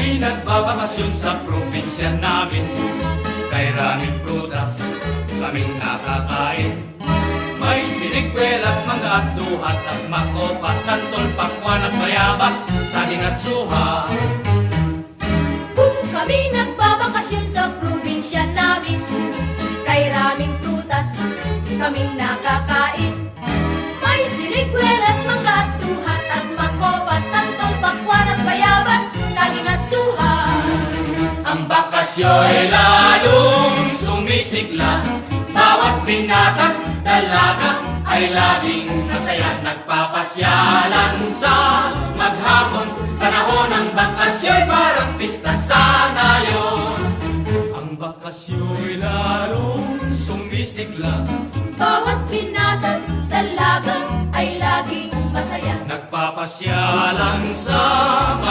kami nagbabakasyon sa probinsya namin, kay raming prutas kaming nakakain. May sinikwelas, mga at duhat at makopa, santol, pakwan at bayabas, saging at suha. Kung kami nagbabakasyon sa probinsya namin, kay raming prutas kaming nakakain. May sinikwelas, mga at duhat at makopa, santol, pakwan at bayabas, saging at suha. Ang bakasyo'y lalong sumisigla, bawat binata't dalaga ay laging masaya. Nagpapasyalan sa maghapon, panahon ng bakasyo'y parang pista sana yun. Ang bakasyo'y lalong sumisigla, Bawat binata't dalaga ay laging masaya. nagpapasyalan sa